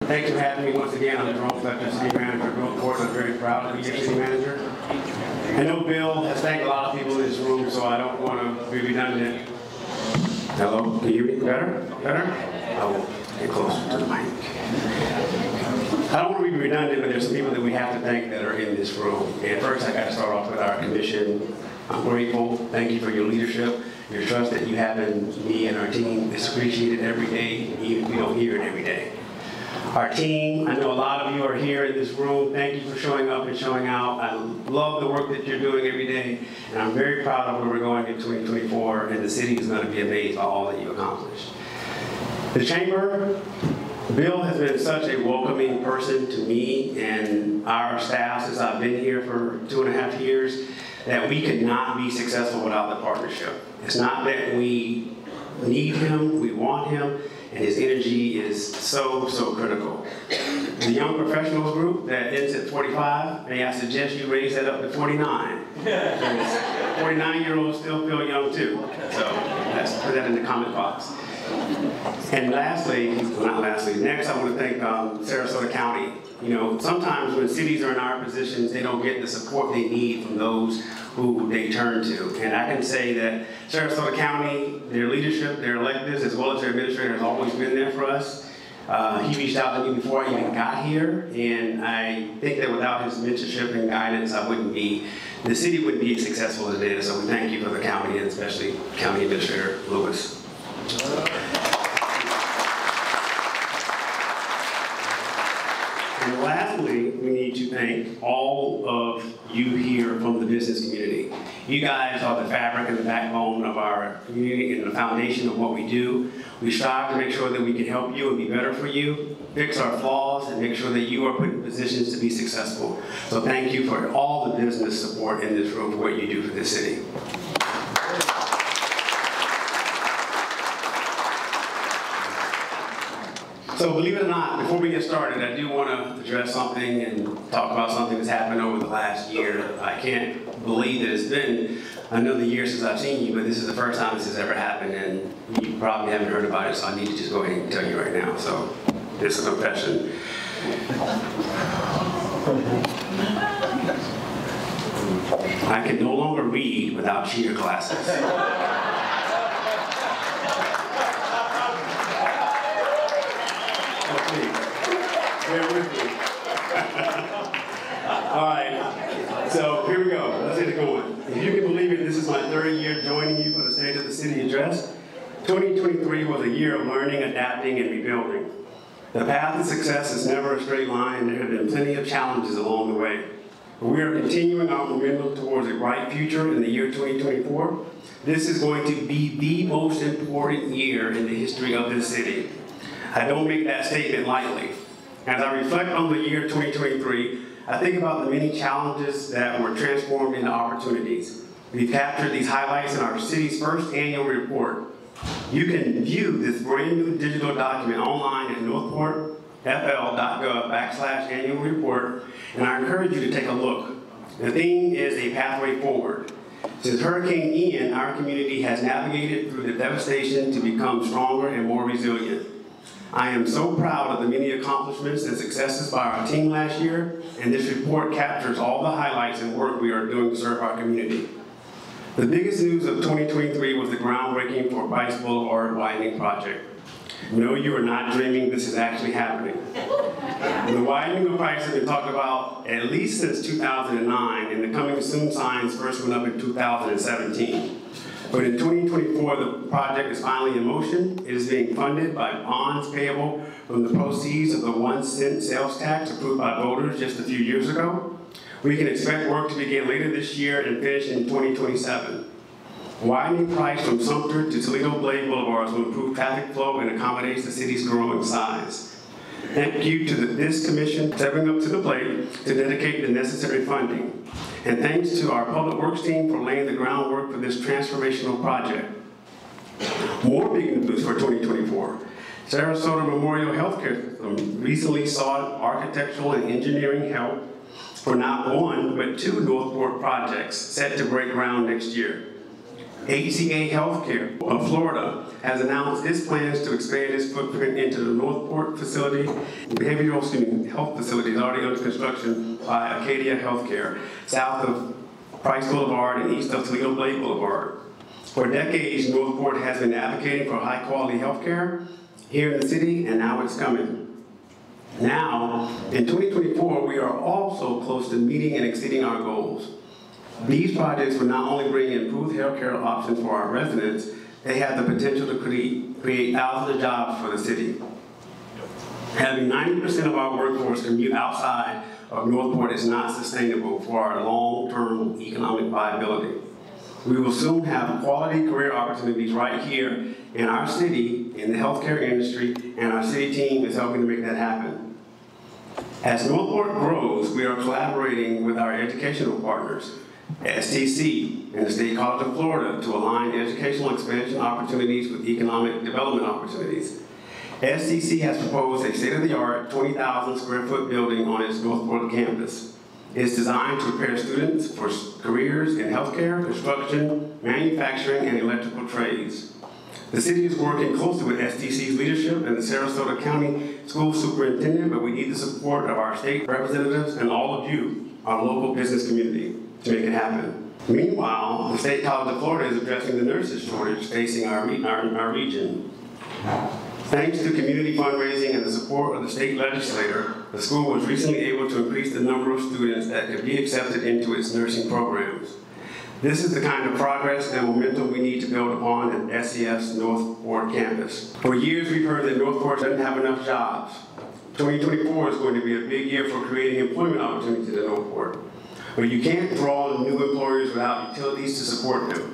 Thanks for having me once again. I'm Jerome Fletcher, City Manager of Northport. I'm very proud to be your City Manager. I know Bill has thanked a lot of people in this room, so I don't want to be redundant. Hello, can you hear me better? Better? I will get closer to the mic. I don't want to be redundant, but there's some people that we have to thank that are in this room. And first, I got to start off with our commission. I'm grateful. Thank you for your leadership, your trust that you have in me and our team. It's appreciated every day, even if we don't hear it every day. Our team, I know a lot of you are here in this room. Thank you for showing up and showing out. I love the work that you're doing every day, and I'm very proud of where we're going in 2024, and the city is going to be amazed by all that you accomplished. The Chamber, Bill has been such a welcoming person to me and our staff since I've been here for 2.5 years that we could not be successful without the partnership. It's not that we need him, we want him, and his energy is so critical. The young professionals group that ends at 45, may I suggest you raise that up to 49. 49-year-olds still feel young too. So let's put that in the comment box. And lastly, well, not lastly, next I want to thank Sarasota County. You know, sometimes when cities are in our positions, they don't get the support they need from those who they turn to. And I can say that Sarasota County, their leadership, their electeds, as well as their administrator has always been there for us. He reached out to me before I even got here, and I think that without his mentorship and guidance, the city wouldn't be as successful as it is. So we thank you for the county, and especially County Administrator Lewis. And lastly, we need to thank all of you here from the business community. You guys are the fabric and the backbone of our community and the foundation of what we do. We strive to make sure that we can help you and be better for you, fix our flaws, and make sure that you are put in positions to be successful. So thank you for all the business support in this room for what you do for this city. So believe it or not, before we get started, I do want to address something and talk about something that's happened over the last year. I can't believe that it's been another year since I've seen you, but this is the first time this has ever happened, and you probably haven't heard about it, so I need to just go ahead and tell you right now. So this is a confession. I can no longer read without cheater glasses. Bear with me. All right, so here we go. Let's get it going. If you can believe it, this is my 3rd year joining you for the State of the City address. 2023 was a year of learning, adapting, and rebuilding. The path to success is never a straight line. There have been plenty of challenges along the way. But we are continuing our momentum towards a bright future in the year 2024. This is going to be the most important year in the history of this city. I don't make that statement lightly. As I reflect on the year 2023, I think about the many challenges that were transformed into opportunities. We've captured these highlights in our city's first annual report. You can view this brand new digital document online at northportfl.gov/annual report, and I encourage you to take a look. The theme is a pathway forward. Since Hurricane Ian, our community has navigated through the devastation to become stronger and more resilient. I am so proud of the many accomplishments and successes by our team last year, and this report captures all the highlights and work we are doing to serve our community. The biggest news of 2023 was the groundbreaking for Bryce Boulevard widening project. No, you are not dreaming, this is actually happening. The widening of Bryce has been talked about at least since 2009, and the coming soon signs first went up in 2017. But in 2024, the project is finally in motion. It is being funded by bonds payable from the proceeds of the 1-cent sales tax approved by voters just a few years ago. We can expect work to begin later this year and finish in 2027. Widening Price from Sumter to Toledo Blade Boulevards will improve traffic flow and accommodates the city's growing size. Thank you to this commission stepping up to the plate to dedicate the necessary funding. And thanks to our Public Works team for laying the groundwork for this transformational project. More big news for 2024. Sarasota Memorial Healthcare System recently sought architectural and engineering help for not one, but 2 Northport projects set to break ground next year. HCA Healthcare of Florida has announced its plans to expand its footprint into the Northport facility. Behavioral health facility is already under construction by Acadia Healthcare, south of Price Boulevard and east of Toledo Blade Boulevard. For decades, Northport has been advocating for high-quality health care here in the city, and now it's coming. Now, in 2024, we are also close to meeting and exceeding our goals. These projects will not only bring improved healthcare options for our residents, they have the potential to create thousands of jobs for the city. Having 90% of our workforce commute outside of Northport is not sustainable for our long-term economic viability. We will soon have quality career opportunities right here in our city, in the healthcare industry, and our city team is helping to make that happen. As Northport grows, we are collaborating with our educational partners, STC and the State College of Florida, to align educational expansion opportunities with economic development opportunities. STC has proposed a state-of-the-art 20,000 square foot building on its Northport campus. It's designed to prepare students for careers in healthcare, construction, manufacturing, and electrical trades. The city is working closely with STC's leadership and the Sarasota County School Superintendent, but we need the support of our state representatives and all of you, our local business community, to make it happen. Meanwhile, the State College of Florida is addressing the nurses shortage facing our region. Thanks to community fundraising and the support of the state legislator, the school was recently able to increase the number of students that could be accepted into its nursing programs. This is the kind of progress and momentum we need to build upon at SCF's Northport campus. For years, we've heard that Northport doesn't have enough jobs. 2024 is going to be a big year for creating employment opportunities in Northport. But you can't draw new employers without utilities to support them.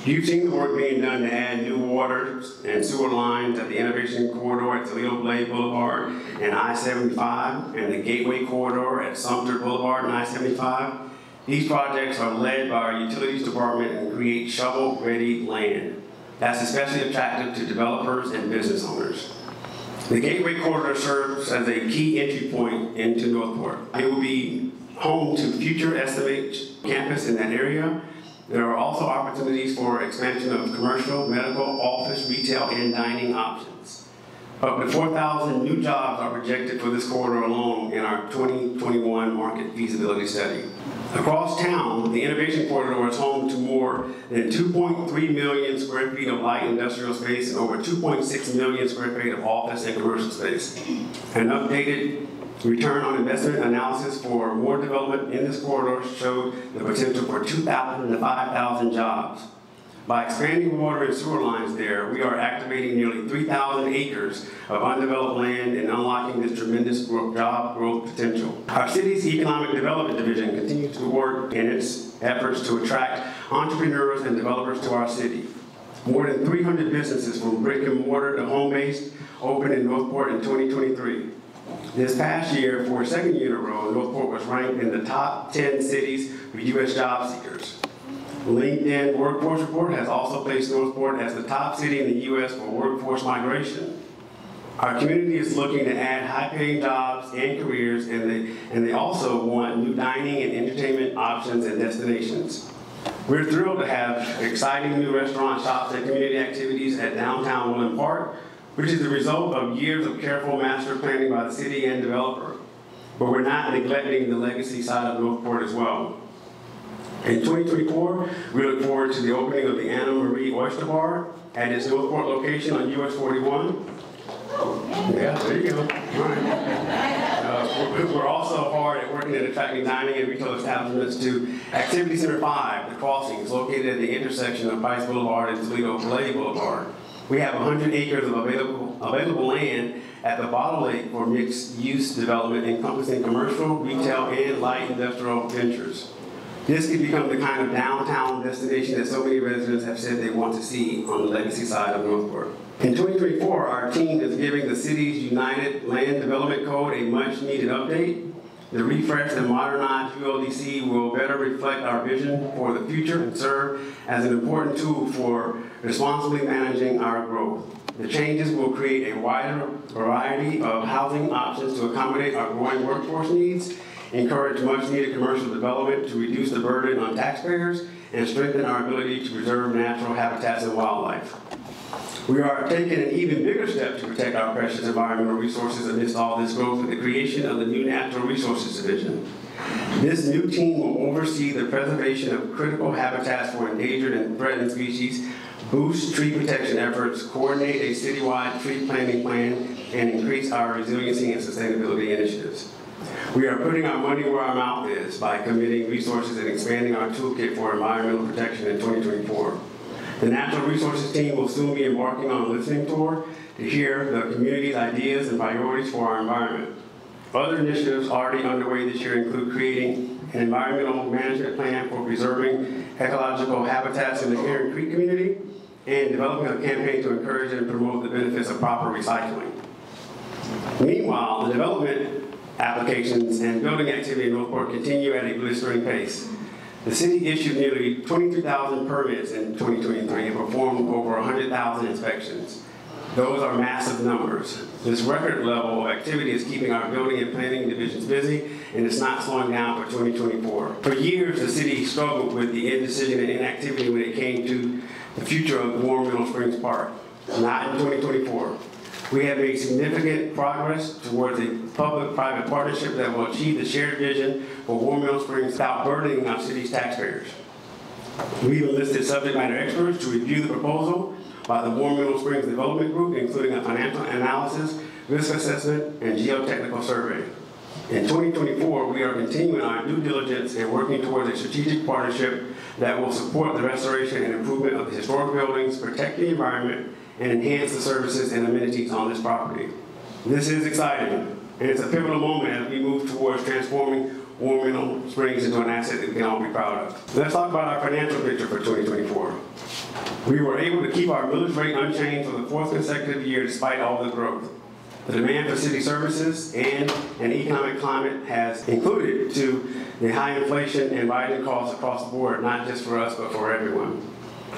You've seen the work being done to add new water and sewer lines at the Innovation Corridor at Toledo Blade Boulevard and I-75, and the Gateway Corridor at Sumter Boulevard and I-75. These projects are led by our Utilities Department and create shovel-ready land. That's especially attractive to developers and business owners. The Gateway Corridor serves as a key entry point into Northport. It will be home to future SMH campus in that area. There are also opportunities for expansion of commercial, medical, office, retail, and dining options. Up to 4,000 new jobs are projected for this corridor alone in our 2021 market feasibility study. Across town, the Innovation Corridor is home to more than 2.3 million square feet of light industrial space and over 2.6 million square feet of office and commercial space. An updated return on investment analysis for more development in this corridor showed the potential for 2,000 to 5,000 jobs. By expanding water and sewer lines there, we are activating nearly 3,000 acres of undeveloped land and unlocking this tremendous job growth potential. Our city's Economic Development Division continues to work in its efforts to attract entrepreneurs and developers to our city. More than 300 businesses from brick and mortar to home-based opened in Northport in 2023. This past year, for a second year in a row, Northport was ranked in the top 10 cities for U.S. job seekers. LinkedIn Workforce Report has also placed Northport as the top city in the U.S. for workforce migration. Our community is looking to add high-paying jobs and careers, and they also want new dining and entertainment options and destinations. We're thrilled to have exciting new restaurant shops and community activities at downtown Woodland Park, which is the result of years of careful master planning by the city and developer. But we're not neglecting the legacy side of Northport as well. In 2024, we look forward to the opening of the Anna Marie Oyster Bar at its Northport location on US 41. Yeah, there you go. All right. We're also hard at working at attracting dining and retail establishments to Activity Center 5, the Crossings, located at the intersection of Price Boulevard and Toledo Blade Boulevard. We have 100 acres of available land at the Bottle Lake for mixed-use development encompassing commercial, retail, and light industrial ventures. This could become the kind of downtown destination that so many residents have said they want to see on the legacy side of Northport. In 2024, our team is giving the city's United Land Development Code a much-needed update. The refreshed and modernized ULDC will better reflect our vision for the future and serve as an important tool for responsibly managing our growth. The changes will create a wider variety of housing options to accommodate our growing workforce needs, encourage much-needed commercial development to reduce the burden on taxpayers, and strengthen our ability to preserve natural habitats and wildlife. We are taking an even bigger step to protect our precious environmental resources amidst all this growth with the creation of the new Natural Resources Division. This new team will oversee the preservation of critical habitats for endangered and threatened species, boost tree protection efforts, coordinate a citywide tree planting plan, and increase our resiliency and sustainability initiatives. We are putting our money where our mouth is by committing resources and expanding our toolkit for environmental protection in 2024. The Natural Resources team will soon be embarking on a listening tour to hear the community's ideas and priorities for our environment. Other initiatives already underway this year include creating an environmental management plan for preserving ecological habitats in the Heron Creek community and developing a campaign to encourage and promote the benefits of proper recycling. Meanwhile, the development applications and building activity in Northport continue at a blistering pace. The city issued nearly 23,000 permits in 2023 and performed over 100,000 inspections. Those are massive numbers. This record level of activity is keeping our building and planning divisions busy, and it's not slowing down for 2024. For years, the city struggled with the indecision and inactivity when it came to the future of Warm Middle Springs Park. Not in 2024. We have made significant progress towards a public-private partnership that will achieve the shared vision for Warm Middle Springs without burdening our city's taxpayers. We've enlisted subject matter experts to review the proposal by the Warm Middle Springs Development Group, including a financial analysis, risk assessment, and geotechnical survey. In 2024, we are continuing our due diligence and working towards a strategic partnership that will support the restoration and improvement of the historic buildings, protect the environment, and enhance the services and amenities on this property. This is exciting, and it's a pivotal moment as we move towards transforming Warm Middle Springs into an asset that we can all be proud of. Let's talk about our financial picture for 2024. We were able to keep our millage rate unchanged for the fourth consecutive year despite all the growth. The demand for city services and an economic climate has included to the high inflation and rising costs across the board, not just for us, but for everyone.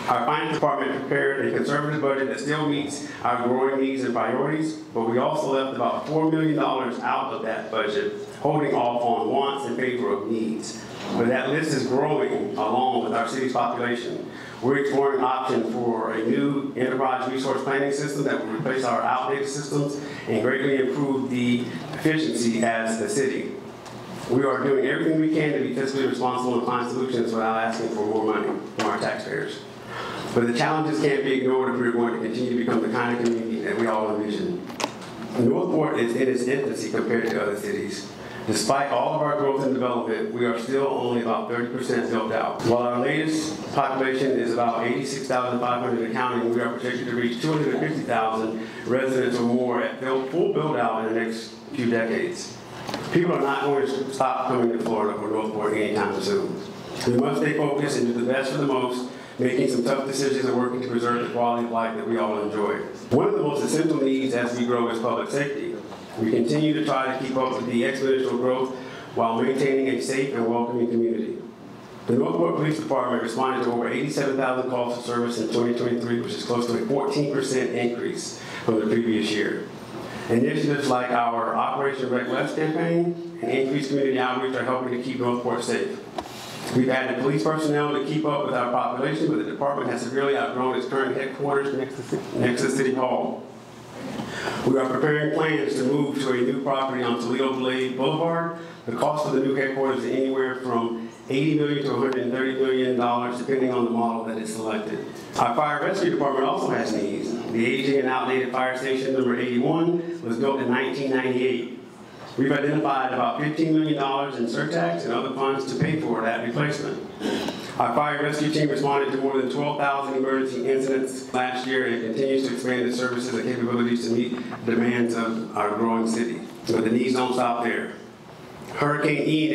Our finance department prepared a conservative budget that still meets our growing needs and priorities, but we also left about $4 million out of that budget, holding off on wants in favor of needs. But that list is growing along with our city's population. We're exploring options for a new enterprise resource planning system that will replace our outdated systems and greatly improve the efficiency as the city. We are doing everything we can to be fiscally responsible and find solutions without asking for more money from our taxpayers. But the challenges can't be ignored if we're going to continue to become the kind of community that we all envision. Northport is in its infancy compared to other cities. Despite all of our growth and development, we are still only about 30% built out. While our latest population is about 86,500 and counting, we are projected to reach 250,000 residents or more at full build out in the next few decades. People are not going to stop coming to Florida or Northport anytime soon. We must stay focused and do the best for the most, making some tough decisions and working to preserve the quality of life that we all enjoy. One of the most essential needs as we grow is public safety. We continue to try to keep up with the exponential growth while maintaining a safe and welcoming community. The Northport Police Department responded to over 87,000 calls for service in 2023, which is close to a 14% increase from the previous year. Initiatives like our Operation Wreck Less campaign and increased community outreach are helping to keep Northport safe. We've added police personnel to keep up with our population, but the department has severely outgrown its current headquarters next to City Hall. We are preparing plans to move to a new property on Toledo Blade Boulevard. The cost of the new headquarters is anywhere from $80 million to $130 million, depending on the model that is selected. Our fire rescue department also has needs. The aging and outdated fire station number 81 was built in 1998. We've identified about $15 million in surtax and other funds to pay for that replacement. Our fire rescue team responded to more than 12,000 emergency incidents last year and continues to expand its services and capabilities to meet the demands of our growing city. But the needs don't stop there. Hurricane Ian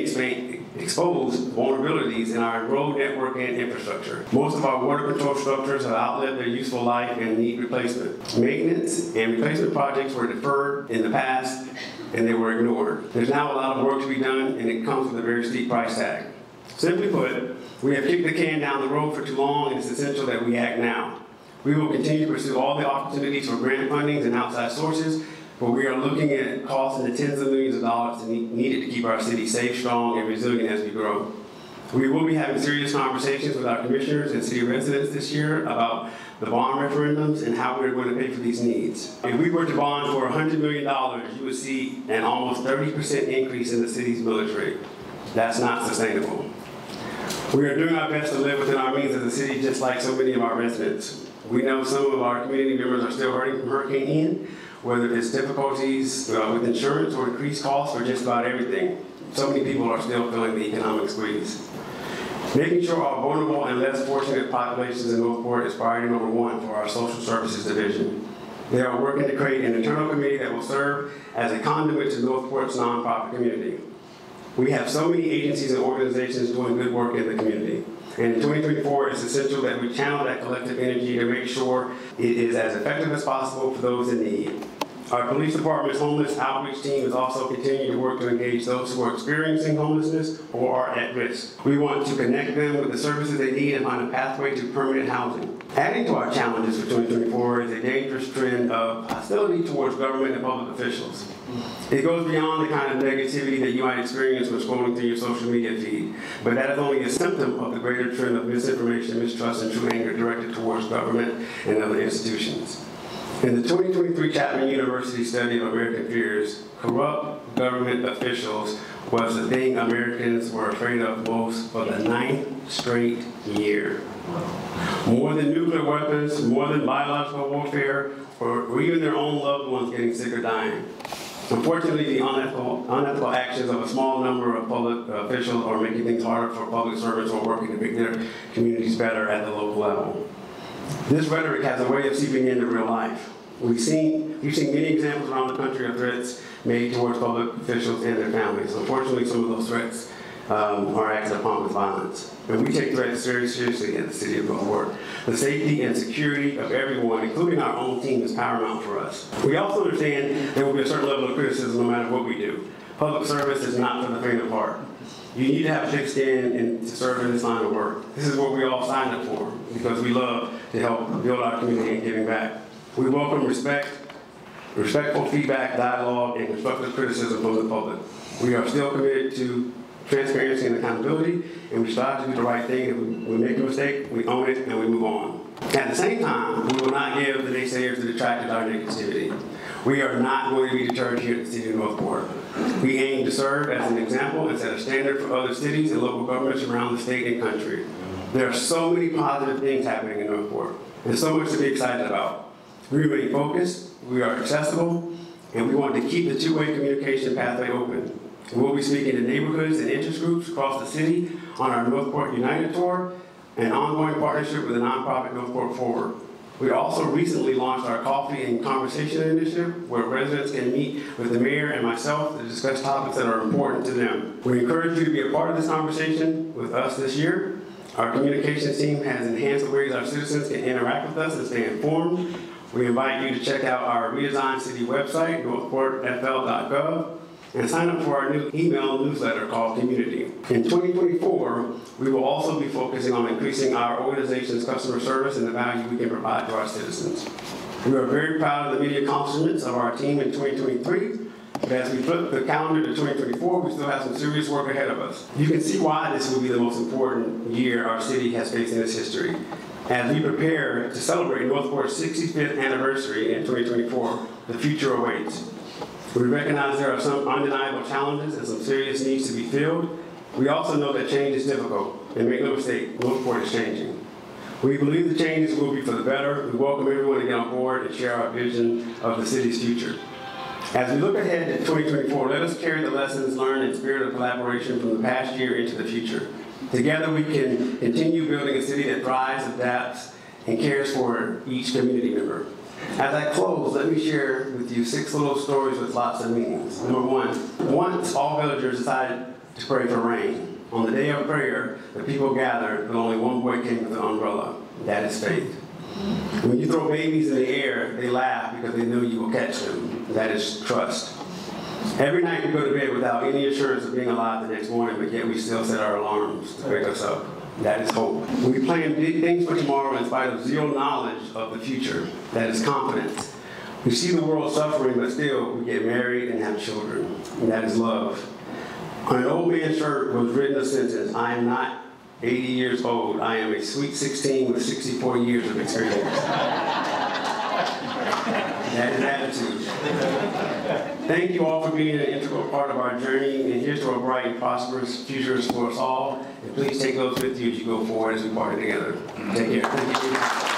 exposed vulnerabilities in our road network and infrastructure. Most of our water control structures have outlived their useful life and need replacement. Maintenance and replacement projects were deferred in the past and they were ignored. There's now a lot of work to be done, and it comes with a very steep price tag. Simply put, we have kicked the can down the road for too long, and it's essential that we act now. We will continue to pursue all the opportunities for grant fundings and outside sources, but we are looking at costs in the tens of millions of dollars needed to keep our city safe, strong, and resilient as we grow. We will be having serious conversations with our commissioners and city residents this year about the bond referendums and how we're going to pay for these needs. If we were to bond for $100 million, you would see an almost 30% increase in the city's millage rate. That's not sustainable. We are doing our best to live within our means as a city, just like so many of our residents. We know some of our community members are still hurting from Hurricane Ian, whether it's difficulties with insurance or increased costs or just about everything. So many people are still feeling the economic squeeze. Making sure our vulnerable and less fortunate populations in Northport is priority number one for our social services division. They are working to create an internal committee that will serve as a conduit to Northport's nonprofit community. We have so many agencies and organizations doing good work in the community. And in 2024, it's essential that we channel that collective energy to make sure it is as effective as possible for those in need. Our police department's homeless outreach team is also continuing to work to engage those who are experiencing homelessness or are at risk. We want to connect them with the services they need and find a pathway to permanent housing. Adding to our challenges for 2024 is a dangerous trend of hostility towards government and public officials. It goes beyond the kind of negativity that you might experience when scrolling through your social media feed, but that is only a symptom of the greater trend of misinformation, mistrust, and true anger directed towards government and other institutions. In the 2023 Chapman University study of American fears, corrupt government officials was the thing Americans were afraid of most for the 9th straight year. More than nuclear weapons, more than biological warfare, or even their own loved ones getting sick or dying. Unfortunately, the unethical actions of a small number of public officials are making things harder for public servants who are working to make their communities better at the local level. This rhetoric has a way of seeping into real life. We've seen many examples around the country of threats made towards public officials and their families. Unfortunately, some of those threats are acted upon with violence. And we take threats very seriously in the city of Northport. The safety and security of everyone, including our own team, is paramount for us. We also understand there will be a certain level of criticism no matter what we do. Public service is not for the faint of heart. You need to have thick skin and to serve in this line of work. This is what we all signed up for because we love to help build our community and giving back. We welcome respectful feedback, dialogue, and constructive criticism from the public. We are still committed to transparency and accountability, and we strive to do the right thing. If we make a mistake, we own it, and we move on. At the same time, we will not give the naysayers the detractors our negativity. We are not going to be deterred here at the city of Northport. We aim to serve as an example and set a standard for other cities and local governments around the state and country. There are so many positive things happening in Northport, and so much to be excited about. We remain focused, we are accessible, and we want to keep the two-way communication pathway open. We'll be speaking to neighborhoods and interest groups across the city on our Northport United Tour, an ongoing partnership with the nonprofit Northport Forward. We also recently launched our Coffee and Conversation Initiative, where residents can meet with the mayor and myself to discuss topics that are important to them. We encourage you to be a part of this conversation with us this year. Our communications team has enhanced the ways our citizens can interact with us and stay informed. We invite you to check out our redesigned city website, northportfl.gov, and sign up for our new email newsletter called Community. In 2024, we will also be focusing on increasing our organization's customer service and the value we can provide to our citizens. We are very proud of the many accomplishments of our team in 2023, but as we flip the calendar to 2024, we still have some serious work ahead of us. You can see why this will be the most important year our city has faced in its history. As we prepare to celebrate Northport's 65th anniversary in 2024, the future awaits. We recognize there are some undeniable challenges and some serious needs to be filled. We also know that change is difficult, and make no mistake, Northport is changing. We believe the changes will be for the better. We welcome everyone to get on board and share our vision of the city's future. As we look ahead to 2024, let us carry the lessons learned and spirit of collaboration from the past year into the future. Together we can continue building a city that thrives, adapts, and cares for each community member. As I close, let me share with you 6 little stories with lots of meanings. Number 1, once all villagers decided to pray for rain. On the day of prayer, the people gathered, but only one boy came with an umbrella. That is faith. When you throw babies in the air, they laugh because they know you will catch them. That is trust. Every night we go to bed without any assurance of being alive the next morning, but yet we still set our alarms to wake us up. That is hope. We plan big things for tomorrow in spite of zero knowledge of the future. That is confidence. We see the world suffering, but still we get married and have children. And that is love. On an old man's shirt was written a sentence, I am not 80 years old. I am a sweet 16 with 64 years of experience. That is attitude. Thank you all for being an integral part of our journey, and here's to a bright and prosperous future for us all. And please take those with you as you go forward as we partner together. Take care. Thank you.